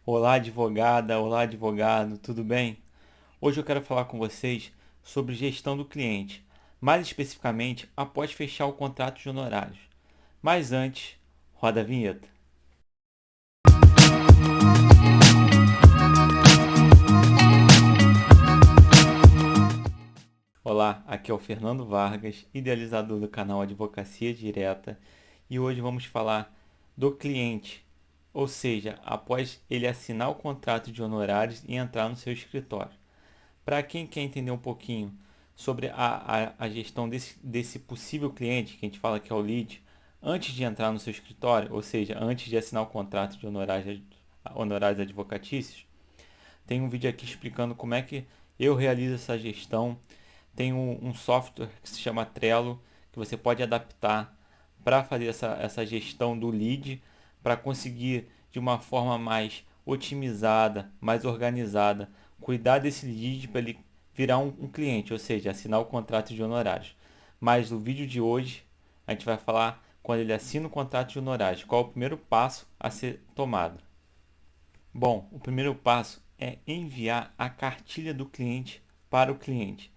Olá, advogada, olá, advogado, tudo bem? Hoje eu quero falar com vocês sobre gestão do cliente, mais especificamente após fechar o contrato de honorários. Mas antes, roda a vinheta. Olá, aqui é o Fernando Vargas, idealizador do canal Advocacia Direta, e hoje vamos falar do cliente, ou seja, após ele assinar o contrato de honorários e entrar no seu escritório. Para quem quer entender um pouquinho sobre a gestão desse possível cliente, que a gente fala que é o lead, antes de entrar no seu escritório, ou seja, antes de assinar o contrato de honorários advocatícios, tem um vídeo aqui explicando como é que eu realizo essa gestão. Tem um software que se chama Trello, que você pode adaptar para fazer essa gestão do lead, para conseguir de uma forma mais otimizada, mais organizada, cuidar desse lead para ele virar um cliente, ou seja, assinar o contrato de honorários. Mas no vídeo de hoje, a gente vai falar quando ele assina o contrato de honorários, qual é o primeiro passo a ser tomado. Bom, o primeiro passo é enviar a cartilha do cliente para o cliente.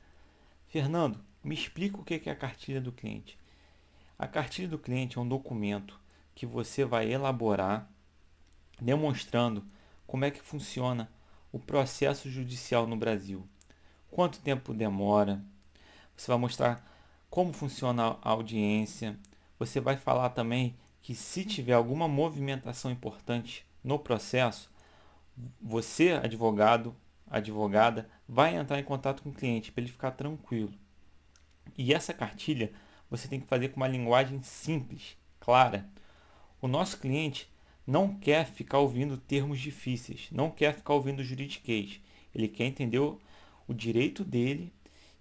Fernando, me explica o que é a cartilha do cliente. A cartilha do cliente é um documento que você vai elaborar demonstrando como é que funciona o processo judicial no Brasil. Quanto tempo demora? Você vai mostrar como funciona a audiência. Você vai falar também que se tiver alguma movimentação importante no processo, você, advogado, advogada, vai entrar em contato com o cliente para ele ficar tranquilo. E essa cartilha você tem que fazer com uma linguagem simples, clara. O nosso cliente não quer ficar ouvindo termos difíceis, não quer ficar ouvindo juridiquês. Ele quer entender o direito dele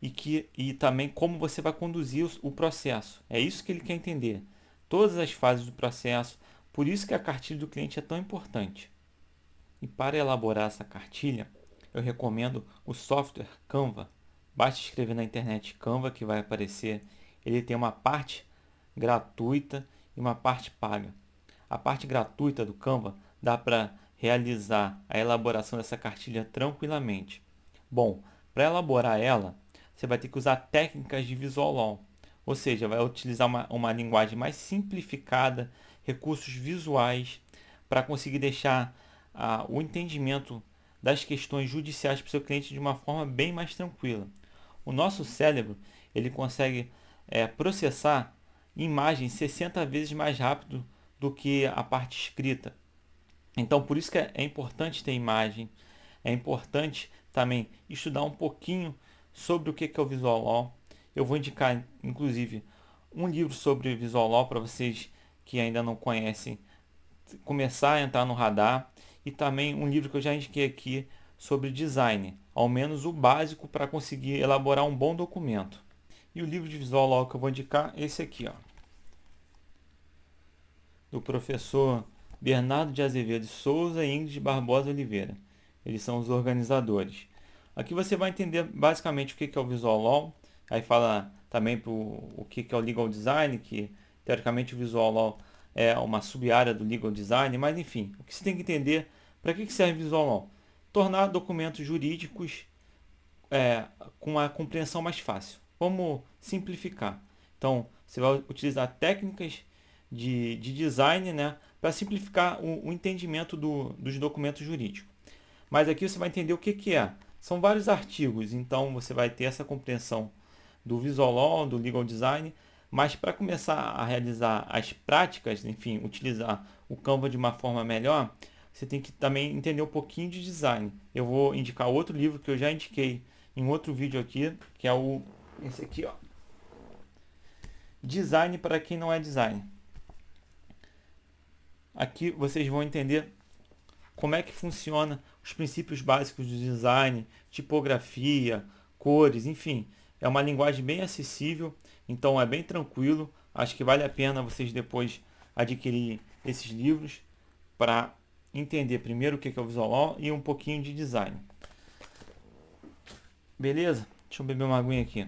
e também como você vai conduzir o processo. É isso que ele quer entender. Todas as fases do processo. Por isso que a cartilha do cliente é tão importante. E para elaborar essa cartilha, eu recomendo o software Canva. Basta escrever na internet Canva que vai aparecer. Ele tem uma parte gratuita e uma parte paga. A parte gratuita do Canva dá para realizar a elaboração dessa cartilha tranquilamente. Bom, para elaborar ela, você vai ter que usar técnicas de Visual Law, ou seja, vai utilizar uma linguagem mais simplificada, recursos visuais, para conseguir deixar o entendimento das questões judiciais para o seu cliente de uma forma bem mais tranquila. O nosso cérebro ele consegue processar imagens 60 vezes mais rápido do que a parte escrita. Então, por isso que é importante ter imagem, é importante também estudar um pouquinho sobre o que é o Visual Law. Eu vou indicar, inclusive, um livro sobre Visual Law para vocês que ainda não conhecem começar a entrar no radar, e também um livro que eu já indiquei aqui sobre design, ao menos o básico para conseguir elaborar um bom documento. E o livro de Visual Law que eu vou indicar é esse aqui, ó, do professor Bernardo de Azevedo Souza e Ingrid Barbosa Oliveira. Eles são os organizadores. Aqui você vai entender basicamente o que é o Visual Law, aí fala também o que é o Legal Design, que teoricamente o Visual Law é uma sub-área do Legal Design, mas enfim, o que você tem que entender, para que serve o Visual Law? Tornar documentos jurídicos com uma compreensão mais fácil. Vamos simplificar. Então, você vai utilizar técnicas de design, né, para simplificar o entendimento dos documentos jurídicos. Mas aqui você vai entender o que é. São vários artigos, então você vai ter essa compreensão do Visual Law, do Legal Design, mas para começar a realizar as práticas, enfim, utilizar o Canva de uma forma melhor, você tem que também entender um pouquinho de design. Eu vou indicar outro livro que eu já indiquei em outro vídeo aqui, que é esse aqui, ó. Design para quem não é design. Aqui vocês vão entender como é que funciona os princípios básicos do design, tipografia, cores, enfim. É uma linguagem bem acessível, então é bem tranquilo. Acho que vale a pena vocês depois adquirirem esses livros para entender primeiro o que é o Visual Law e um pouquinho de design. Beleza? Deixa eu beber uma aguinha aqui.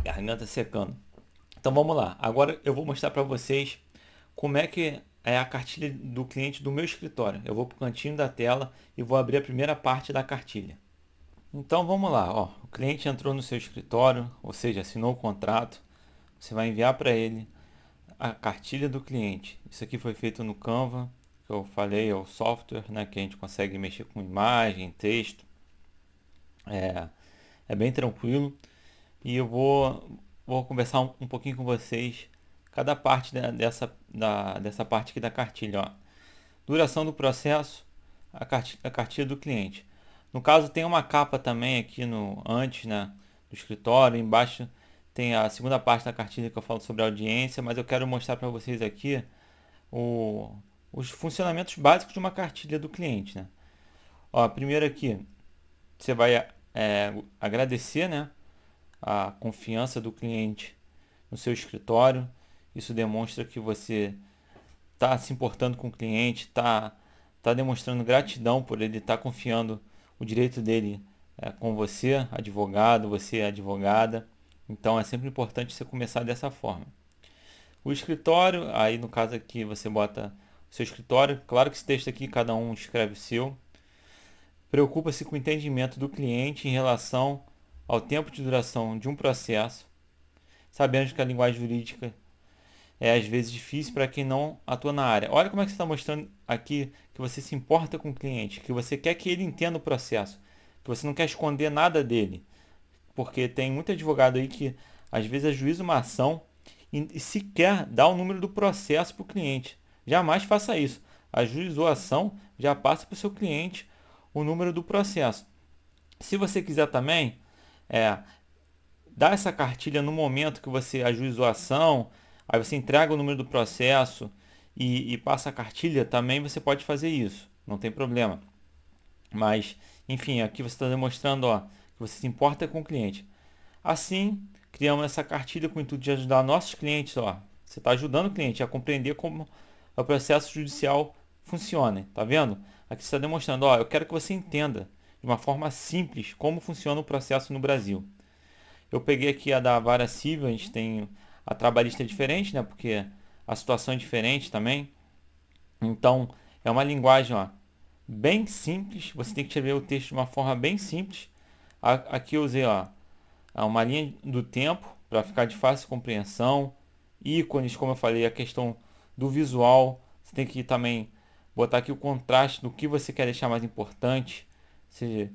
Garganta secando. Então vamos lá. Agora eu vou mostrar para vocês como é que é a cartilha do cliente do meu escritório. Eu vou para o cantinho da tela e vou abrir a primeira parte da cartilha. Então vamos lá, ó. O cliente entrou no seu escritório, ou seja, assinou o contrato. Você vai enviar para ele a cartilha do cliente. Isso aqui foi feito no Canva, que eu falei, é o software, né, que a gente consegue mexer com imagem, texto. É bem tranquilo. E eu vou conversar um pouquinho com vocês cada parte dessa parte aqui da cartilha. Ó. Duração do processo, a cartilha do cliente. No caso, tem uma capa também aqui no antes, né, do escritório. Embaixo tem a segunda parte da cartilha que eu falo sobre a audiência, mas eu quero mostrar para vocês aqui o, os funcionamentos básicos de uma cartilha do cliente. Né? Ó, primeiro aqui, você vai agradecer, né, a confiança do cliente no seu escritório. Isso demonstra que você está se importando com o cliente, tá demonstrando gratidão por ele estar confiando o direito dele com você, advogado, você advogada. Então é sempre importante você começar dessa forma. O escritório, aí no caso aqui você bota o seu escritório. Claro que esse texto aqui cada um escreve o seu. Preocupa-se com o entendimento do cliente em relação ao tempo de duração de um processo, sabendo que a linguagem jurídica é às vezes difícil para quem não atua na área. Olha como é que você está mostrando aqui que você se importa com o cliente, que você quer que ele entenda o processo, que você não quer esconder nada dele. Porque tem muito advogado aí que às vezes ajuiza uma ação e sequer dá o número do processo para o cliente. Jamais faça isso. Ajuizou a ação, já passa para o seu cliente o número do processo. Se você quiser também, é, dar essa cartilha no momento que você ajuizou a ação, aí você entrega o número do processo e passa a cartilha, também você pode fazer isso, não tem problema. Mas, enfim, aqui você está demonstrando ó, que você se importa com o cliente. Assim, criamos essa cartilha com o intuito de ajudar nossos clientes. Ó. Você está ajudando o cliente a compreender como o processo judicial funciona. Tá vendo? Aqui você está demonstrando, ó, eu quero que você entenda de uma forma simples como funciona o processo no Brasil. Eu peguei aqui a da vara civil, a gente tem a trabalhista diferente, né? Porque a situação é diferente também. Então, é uma linguagem, ó, bem simples. Você tem que escrever o texto de uma forma bem simples. Aqui eu usei, ó, uma linha do tempo para ficar de fácil compreensão. Ícones, como eu falei, a questão do visual. Você tem que também botar aqui o contraste do que você quer deixar mais importante. Vocês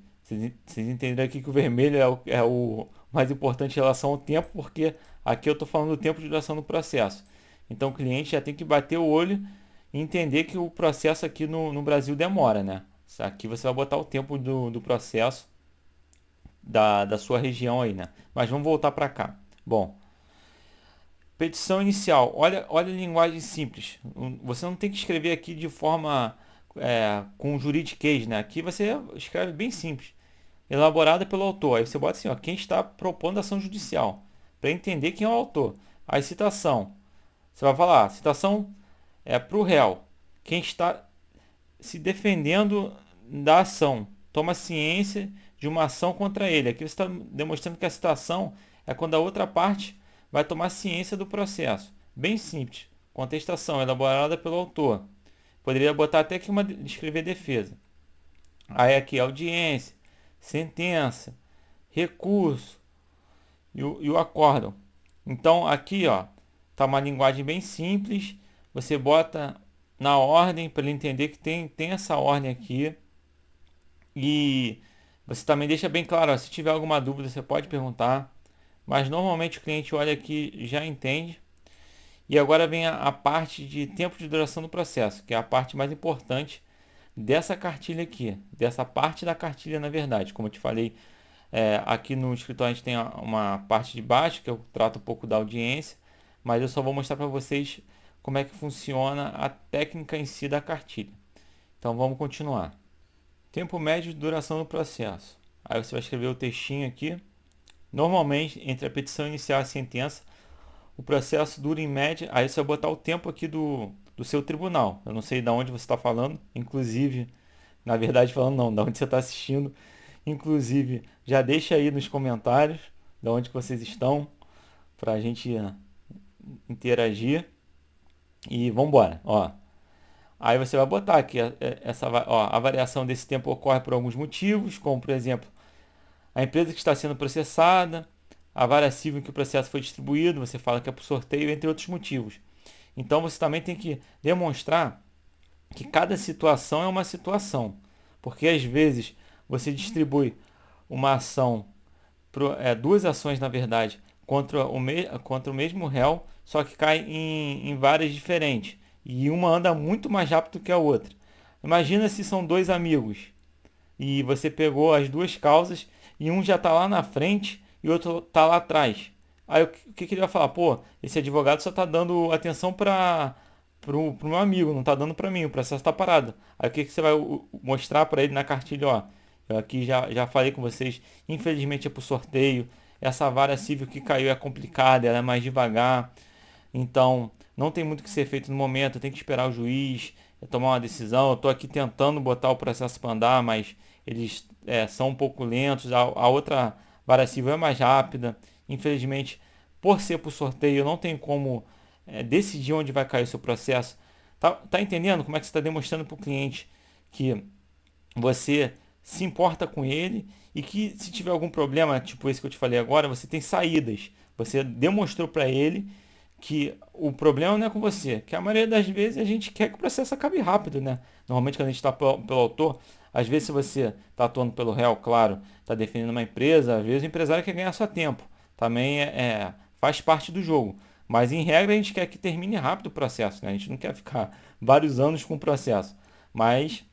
entenderam aqui que o vermelho é o mais importante em relação ao tempo, porque aqui eu estou falando do tempo de duração do processo. Então o cliente já tem que bater o olho e entender que o processo aqui no Brasil demora, né? Aqui você vai botar o tempo do processo da sua região aí, né? Mas vamos voltar para cá. Bom, petição inicial. Olha a linguagem simples. Você não tem que escrever aqui de forma com juridiquês, né? Aqui você escreve bem simples. Elaborada pelo autor. Aí você bota assim, ó, quem está propondo a ação judicial. Para entender quem é o autor. Aí citação. Você vai falar, citação é para o réu. Quem está se defendendo da ação. Toma ciência de uma ação contra ele. Aqui você está demonstrando que a citação é quando a outra parte vai tomar ciência do processo. Bem simples. Contestação elaborada pelo autor. Poderia botar até aqui uma escrever defesa. Aí aqui audiência, sentença, recurso e o acórdão. Então aqui ó, tá uma linguagem bem simples. Você bota na ordem para ele entender que tem essa ordem aqui. E você também deixa bem claro, ó, se tiver alguma dúvida você pode perguntar. Mas normalmente o cliente olha aqui e já entende. E agora vem a parte de tempo de duração do processo, que é a parte mais importante dessa cartilha aqui, dessa parte da cartilha na verdade. Como eu te falei, aqui no escritório a gente tem uma parte de baixo que eu trato um pouco da audiência, mas eu só vou mostrar para vocês como é que funciona a técnica em si da cartilha. Então vamos continuar. Tempo médio de duração do processo. Aí você vai escrever o textinho aqui. Normalmente, entre a petição inicial e a sentença, o processo dura em média. Aí você vai botar o tempo aqui do seu tribunal. Eu não sei de onde você está falando, inclusive, na verdade, falando não, de onde você está assistindo. Inclusive, já deixa aí nos comentários de onde que vocês estão, para a gente interagir. E vamos embora, ó. Aí você vai botar aqui ó, a variação desse tempo ocorre por alguns motivos, como por exemplo, a empresa que está sendo processada, a vara civil em que o processo foi distribuído, você fala que é por sorteio, entre outros motivos. Então você também tem que demonstrar que cada situação é uma situação, porque às vezes você distribui uma ação, duas ações na verdade, contra o mesmo réu, só que cai em várias diferentes. E uma anda muito mais rápido que a outra. Imagina se são dois amigos e você pegou as duas causas e um já está lá na frente e o outro está lá atrás. Aí o que ele vai falar? Pô, esse advogado só está dando atenção para o meu amigo, não está dando para mim, o processo está parado. Aí o que você vai mostrar para ele na cartilha? Ó, eu aqui já falei com vocês, infelizmente é por sorteio, essa vara civil que caiu é complicada, ela é mais devagar, então não tem muito o que ser feito no momento, tem que esperar o juiz tomar uma decisão. Eu estou aqui tentando botar o processo para andar, mas eles são um pouco lentos. A outra vara civil é mais rápida. Infelizmente, por ser por sorteio, eu não tenho como decidir onde vai cair o seu processo. Tá entendendo como é que você está demonstrando para o cliente que você se importa com ele e que se tiver algum problema, tipo esse que eu te falei agora, você tem saídas. Você demonstrou para ele que o problema não é com você, que a maioria das vezes a gente quer que o processo acabe rápido, né? Normalmente quando a gente está pelo autor, às vezes se você está atuando pelo réu, claro, está defendendo uma empresa, às vezes o empresário quer ganhar só tempo. Também faz parte do jogo. Mas em regra a gente quer que termine rápido o processo, né? A gente não quer ficar vários anos com o processo. Mas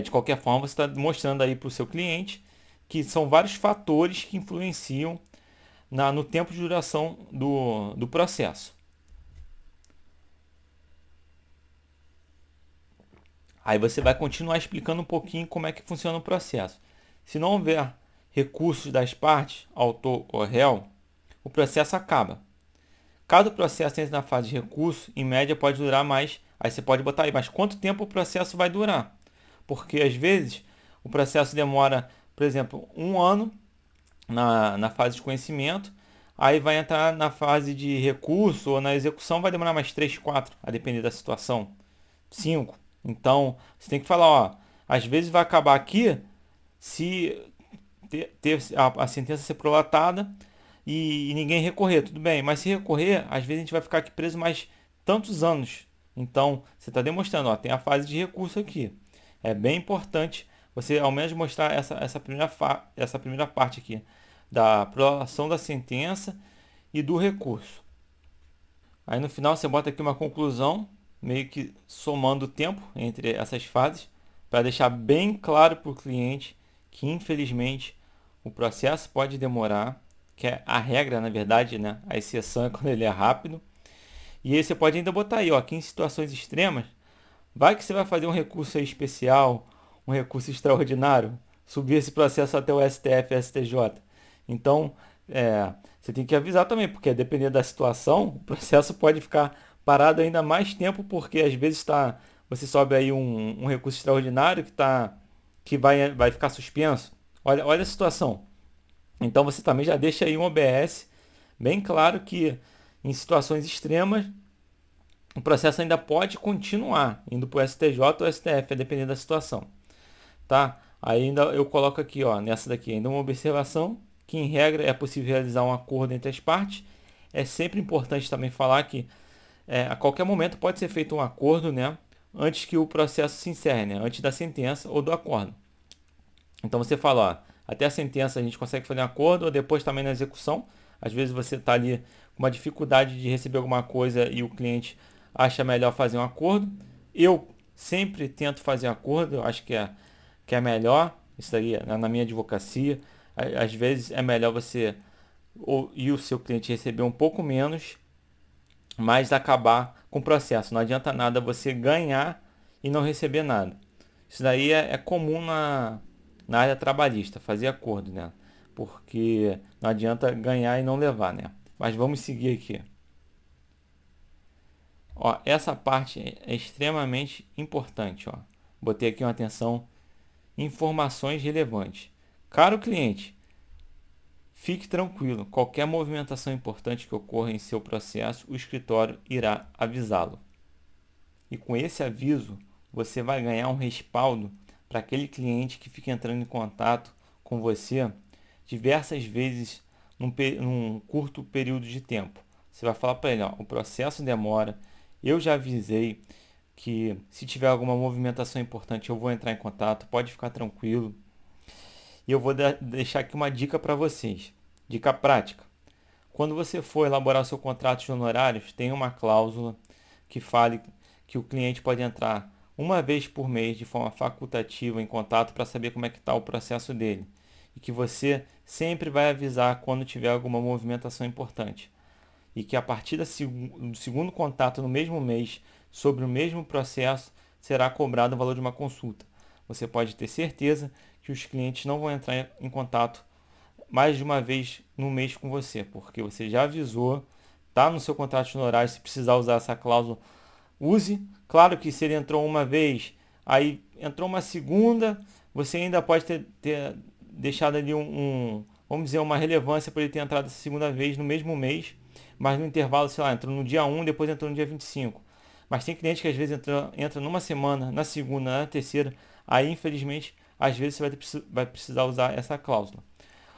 de qualquer forma você está mostrando aí para o seu cliente que são vários fatores que influenciam no tempo de duração do processo. Aí você vai continuar explicando um pouquinho como é que funciona o processo. Se não houver recursos das partes, autor ou réu, o processo acaba. Caso o processo entre na fase de recurso, em média pode durar mais. Aí você pode botar aí, mas quanto tempo o processo vai durar? Porque às vezes o processo demora, por exemplo, um ano na fase de conhecimento, aí vai entrar na fase de recurso ou na execução, vai demorar mais 3, 4, a depender da situação. 5. Então, você tem que falar, ó, às vezes vai acabar aqui se ter a sentença ser prolatada e ninguém recorrer, tudo bem. Mas se recorrer, às vezes a gente vai ficar aqui preso mais tantos anos. Então, você está demonstrando, ó, tem a fase de recurso aqui. É bem importante você ao menos mostrar essa primeira parte aqui da prolação da sentença e do recurso. Aí no final você bota aqui uma conclusão, meio que somando o tempo entre essas fases, para deixar bem claro para o cliente que infelizmente o processo pode demorar, que é a regra na verdade, né? A exceção é quando ele é rápido. E aí você pode ainda botar aí, ó, que em situações extremas, vai que você vai fazer um recurso aí especial, um recurso extraordinário, subir esse processo até o STF e STJ. Então, você tem que avisar também, porque dependendo da situação, o processo pode ficar parado ainda mais tempo, porque às vezes você sobe aí um recurso extraordinário que vai ficar suspenso. Olha a situação. Então você também já deixa aí um OBS bem claro que em situações extremas o processo ainda pode continuar indo para o STJ ou STF, a depender da situação, tá? Aí ainda eu coloco aqui, ó, nessa daqui ainda uma observação que em regra é possível realizar um acordo entre as partes. É sempre importante também falar que a qualquer momento pode ser feito um acordo, né, antes que o processo se encerre, né, antes da sentença ou do acordo. Então você fala, ó, até a sentença a gente consegue fazer um acordo, ou depois também na execução. Às vezes você está ali com uma dificuldade de receber alguma coisa e o cliente acha melhor fazer um acordo. Eu sempre tento fazer um acordo, eu acho que é melhor, isso aí na minha advocacia. Às vezes é melhor você e o seu cliente receber um pouco menos, mas acabar com o processo. Não adianta nada você ganhar e não receber nada. Isso daí é comum na área trabalhista, fazer acordo, né? Porque não adianta ganhar e não levar, né? Mas vamos seguir aqui. Ó, essa parte é extremamente importante, ó. Botei aqui uma atenção, informações relevantes. Caro cliente, fique tranquilo, qualquer movimentação importante que ocorra em seu processo, o escritório irá avisá-lo. E com esse aviso, você vai ganhar um respaldo para aquele cliente que fica entrando em contato com você diversas vezes num curto período de tempo. Você vai falar para ele, ó, o processo demora, eu já avisei que se tiver alguma movimentação importante eu vou entrar em contato, pode ficar tranquilo. E eu vou deixar aqui uma dica para vocês, dica prática. Quando você for elaborar o seu contrato de honorários, tem uma cláusula que fale que o cliente pode entrar uma vez por mês de forma facultativa em contato para saber como é que está o processo dele. E que você sempre vai avisar quando tiver alguma movimentação importante. E que a partir do segundo contato no mesmo mês sobre o mesmo processo será cobrado o valor de uma consulta. Você pode ter certeza que os clientes não vão entrar em contato mais de uma vez no mês com você, porque você já avisou, tá no seu contrato de honorários, se precisar usar essa cláusula, use. Claro que se ele entrou uma vez, aí entrou uma segunda, você ainda pode ter deixado ali vamos dizer, uma relevância para ele ter entrado essa segunda vez no mesmo mês, mas no intervalo, sei lá, entrou no dia 1, depois entrou no dia 25. Mas tem cliente que às vezes entra numa semana, na segunda, na terceira, aí infelizmente, às vezes você vai precisar usar essa cláusula.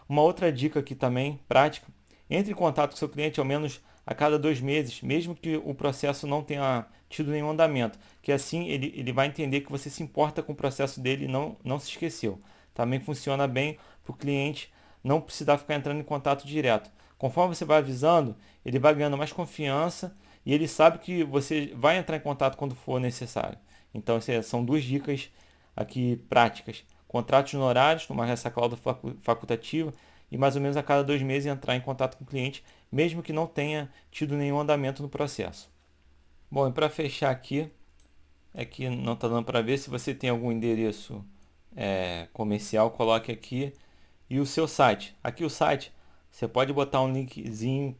Uma outra dica aqui também, prática, entre em contato com seu cliente ao menos a cada 2 meses, mesmo que o processo não tenha tido nenhum andamento, que assim ele vai entender que você se importa com o processo dele e não se esqueceu. Também funciona bem para o cliente não precisar ficar entrando em contato direto. Conforme você vai avisando, ele vai ganhando mais confiança e ele sabe que você vai entrar em contato quando for necessário. Então, essas são 2 dicas aqui práticas. Contratos honorários, tomar essa cláusula facultativa e mais ou menos a cada 2 meses entrar em contato com o cliente, mesmo que não tenha tido nenhum andamento no processo. Bom, e para fechar aqui, é que não está dando para ver, se você tem algum endereço comercial, coloque aqui, e o seu site. Aqui o site, você pode botar um linkzinho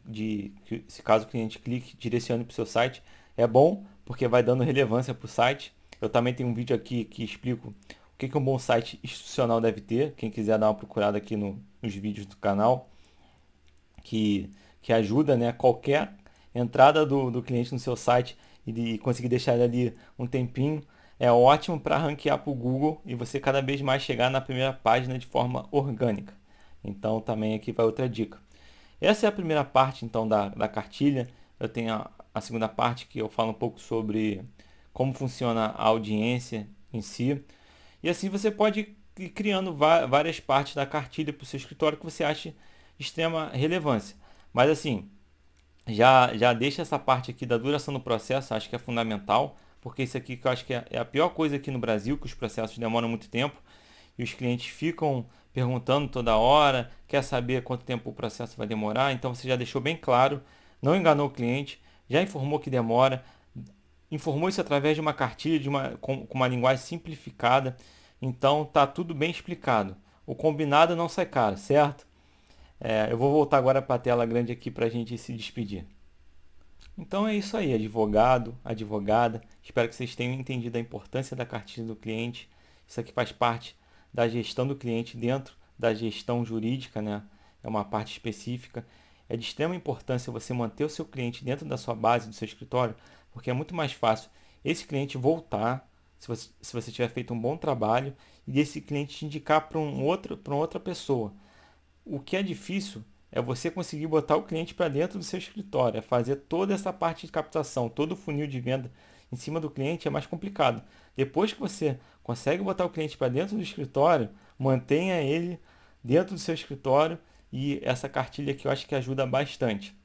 se caso o cliente clique, direcione para o seu site. É bom, porque vai dando relevância para o site. Eu também tenho um vídeo aqui que explico o que um bom site institucional deve ter. Quem quiser dar uma procurada aqui nos vídeos do canal, que ajuda, né, qualquer entrada do cliente no seu site e conseguir deixar ele ali um tempinho. É ótimo para ranquear para o Google e você cada vez mais chegar na primeira página de forma orgânica. Então também aqui vai outra dica. Essa é a primeira parte então da cartilha. Eu tenho a segunda parte que eu falo um pouco sobre como funciona a audiência em si. E assim você pode ir criando várias partes da cartilha para o seu escritório que você ache de extrema relevância. Mas assim, já deixa essa parte aqui da duração do processo, acho que é fundamental, porque isso aqui que eu acho que é a pior coisa aqui no Brasil, que os processos demoram muito tempo e os clientes ficam perguntando toda hora, quer saber quanto tempo o processo vai demorar, então você já deixou bem claro, não enganou o cliente, já informou que demora, informou isso através de uma cartilha com uma linguagem simplificada, então tá tudo bem explicado. O combinado não sai caro, certo? Eu vou voltar agora para a tela grande aqui para a gente se despedir. Então é isso aí, advogado, advogada. Espero que vocês tenham entendido a importância da cartilha do cliente. Isso aqui faz parte da gestão do cliente dentro da gestão jurídica, né? É uma parte específica. É de extrema importância você manter o seu cliente dentro da sua base, do seu escritório, porque é muito mais fácil esse cliente voltar, se você tiver feito um bom trabalho, e esse cliente te indicar para uma outra pessoa. O que é difícil é você conseguir botar o cliente para dentro do seu escritório, é fazer toda essa parte de captação, todo o funil de venda em cima do cliente é mais complicado. Depois que você consegue botar o cliente para dentro do escritório, mantenha ele dentro do seu escritório e essa cartilha aqui eu acho que ajuda bastante.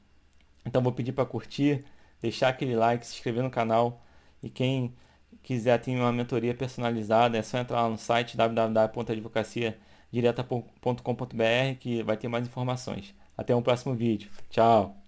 Então vou pedir para curtir, deixar aquele like, se inscrever no canal e quem quiser ter uma mentoria personalizada é só entrar lá no site www.advocaciadireta.com.br que vai ter mais informações. Até um próximo vídeo. Tchau!